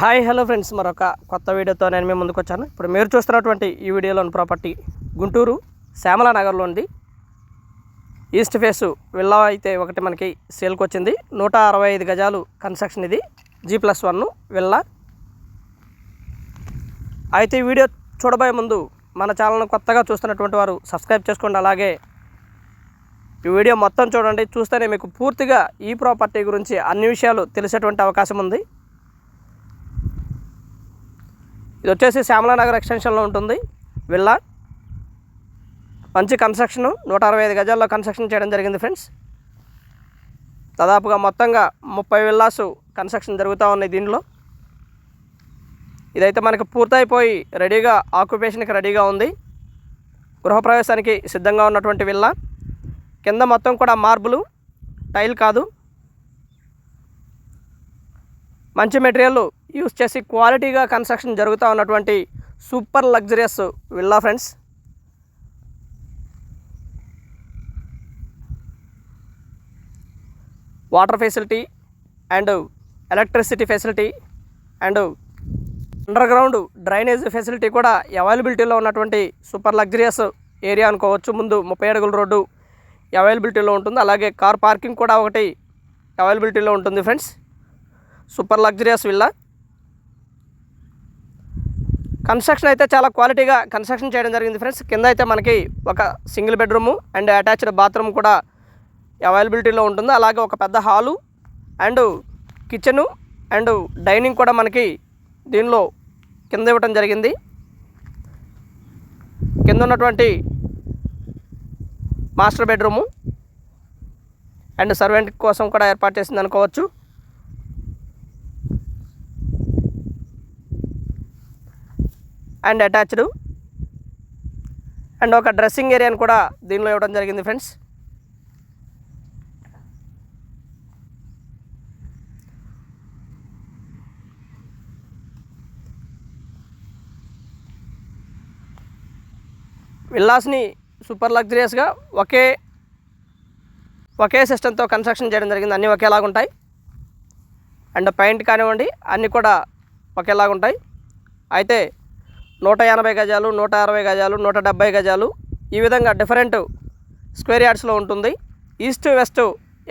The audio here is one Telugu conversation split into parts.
హాయ్ హలో ఫ్రెండ్స్, మరొక కొత్త వీడియోతో నేను మీ ముందుకు వచ్చాను. ఇప్పుడు మీరు చూస్తున్నటువంటి ఈ వీడియోలోని ప్రాపర్టీ గుంటూరు శ్యామల నగర్లో ఉంది. ఈస్ట్ ఫేసు విల్లా అయితే ఒకటి మనకి సేల్కి వచ్చింది. 165 గజాలు కన్స్ట్రక్షన్. ఇది G+1 విల్లా. అయితే ఈ వీడియో చూడబోయే ముందు మన ఛానల్ను కొత్తగా చూస్తున్నటువంటి వారు సబ్స్క్రైబ్ చేసుకోండి. అలాగే ఈ వీడియో మొత్తం చూడండి. చూస్తేనే మీకు పూర్తిగా ఈ ప్రాపర్టీ గురించి అన్ని విషయాలు తెలిసేటువంటి అవకాశం ఉంది. ఇది వచ్చేసి శ్యామల నగర్ ఎక్స్టెన్షన్లో ఉంటుంది విల్లా. మంచి కన్స్ట్రక్షన్, 165 గజాల్లో కన్స్ట్రక్షన్ చేయడం జరిగింది ఫ్రెండ్స్. దాదాపుగా మొత్తంగా 30 విల్లాసు కన్స్ట్రక్షన్ జరుగుతూ ఉన్నాయి దీనిలో. ఇదైతే మనకి పూర్తయిపోయి రెడీగా ఆక్యుపేషన్కి రెడీగా ఉంది. గృహప్రవేశానికి సిద్ధంగా ఉన్నటువంటి విల్లా. కింద మొత్తం కూడా మార్బులు, టైల్ కాదు, మంచి మెటీరియల్ యూస్ చేసి క్వాలిటీగా కన్స్ట్రక్షన్ జరుగుతూ ఉన్నటువంటి super luxurious villa friends. Water facility and electricity facility and underground drainage facility కూడా అవైలబిలిటీలో ఉన్నటువంటి సూపర్ లగ్జరియస్ ఏరియా అనుకోవచ్చు. ముందు 30 అడుగుల రోడ్డు అవైలబిలిటీలో ఉంటుంది. అలాగే కార్ పార్కింగ్ కూడా ఒకటి అవైలబిలిటీలో ఉంటుంది friends. Super luxurious villa. Construction అయితే చాలా క్వాలిటీగా కన్స్ట్రక్షన్ చేయడం జరిగింది ఫ్రెండ్స్. కింద అయితే మనకి ఒక single bedroom and attached bathroom కూడా అవైలబిలిటీలో ఉంటుంది. అలాగే ఒక పెద్ద hall and kitchen and dining కూడా మనకి దీనిలో కింద ఇవ్వటం జరిగింది. కింద ఉన్నటువంటి మాస్టర్ బెడ్రూము అండ్ సర్వెంట్ కోసం కూడా ఏర్పాటు చేసింది అనుకోవచ్చు. అండ్ అటాచ్డ్ అండ్ ఒక డ్రెస్సింగ్ ఏరియాని కూడా దీనిలో ఇవ్వడం జరిగింది ఫ్రెండ్స్. విల్లాస్ని సూపర్ లగ్జరియస్గా ఒకే సిస్టంతో కన్స్ట్రక్షన్ చేయడం జరిగింది. అన్నీ ఒకేలాగా ఉంటాయి. అండ్ పెయింట్ కానివ్వండి అన్నీ కూడా ఒకేలాగా ఉంటాయి. అయితే 180 గజాలు, 160 గజాలు, 170 గజాలు ఈ విధంగా డిఫరెంట్ స్క్వేర్ యార్డ్స్లో ఉంటుంది. ఈస్ట్ వెస్ట్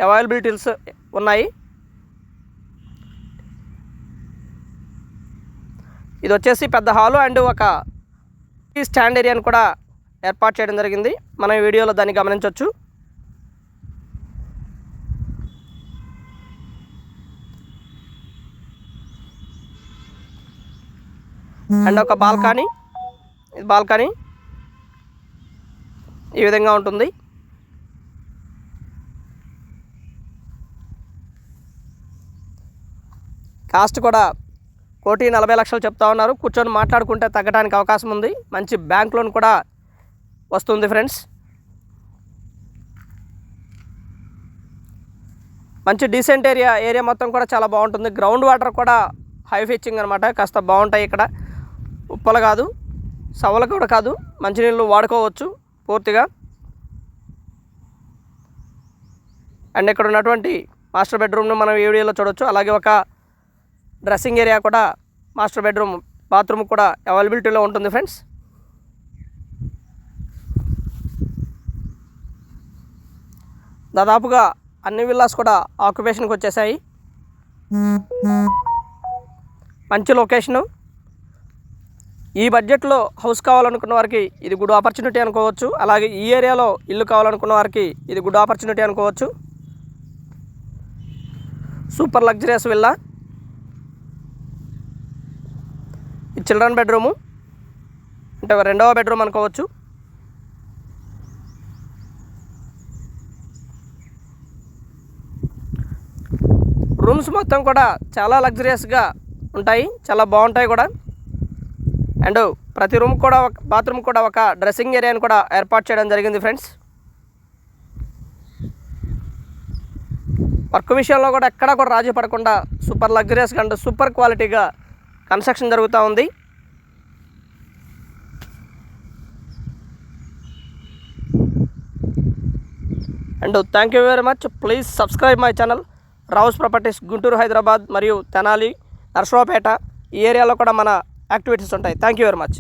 అవైలబిలిటీస్ ఉన్నాయి. ఇది వచ్చేసి పెద్ద హాలు అండ్ ఒక స్టాండ్ ఏరియాని కూడా ఏర్పాటు చేయడం జరిగింది. మనం ఈ వీడియోలో దాన్ని గమనించవచ్చు. అండ్ ఒక బాల్కనీ. ఇది బాల్కనీ ఈ విధంగా ఉంటుంది. కాస్ట్ కూడా 1,40,00,000 చెప్తా ఉన్నారు. కూర్చొని మాట్లాడుకుంటే తగ్గడానికి అవకాశం ఉంది. మంచి బ్యాంక్ లోన్ కూడా వస్తుంది ఫ్రెండ్స్. మంచి డీసెంట్ ఏరియా మొత్తం కూడా చాలా బాగుంటుంది. గ్రౌండ్ వాటర్ కూడా హై ఫిచ్చింగ్ అనమాట, కాస్త బాగుంటాయి. ఇక్కడ ఉప్పలు కాదు, సవలు కూడా కాదు, మంచినీళ్ళు వాడుకోవచ్చు పూర్తిగా. అండ్ ఇక్కడ ఉన్నటువంటి మాస్టర్ బెడ్రూమ్ను మనం ఈ వీడియోలో చూడవచ్చు. అలాగే ఒక డ్రెస్సింగ్ ఏరియా కూడా, మాస్టర్ బెడ్రూమ్, బాత్రూమ్ కూడా అవైలబిలిటీలో ఉంటుంది ఫ్రెండ్స్. దాదాపుగా అన్ని విల్లాస్ కూడా ఆక్యుపేషన్కి వచ్చేసాయి. మంచి లొకేషను. ఈ బడ్జెట్లో హౌస్ కావాలనుకున్న వారికి ఇది గుడ్ ఆపర్చునిటీ అనుకోవచ్చు. అలాగే ఈ ఏరియాలో ఇల్లు కావాలనుకున్న వారికి ఇది గుడ్ ఆపర్చునిటీ అనుకోవచ్చు. Super luxurious villa. ఇది చిల్డ్రన్ బెడ్రూము అంటే రెండవ బెడ్రూమ్ అనుకోవచ్చు. రూమ్స్ మొత్తం కూడా చాలా లగ్జరియస్గా ఉంటాయి, చాలా బాగుంటాయి కూడా. అండ్ ప్రతి రూమ్ కూడా బాత్రూమ్ కూడా ఒక డ్రెస్సింగ్ ఏరియాని కూడా ఏర్పాటు చేయడం జరిగింది ఫ్రెండ్స్. వర్క్ విషయంలో కూడా ఎక్కడా కూడా రాజీ పడకుండా సూపర్ లగ్జరియస్గా అండ్ సూపర్ క్వాలిటీగా కన్స్ట్రక్షన్ జరుగుతూ ఉంది. And thank you very much. Please subscribe my channel Rao's properties Guntur, Hyderabad మరియు తెనాలి, నర్సరావుపేట, ఈ ఏరియాలో కూడా మన యాక్టివిటీస్ ఉంటాయి. Thank you very much.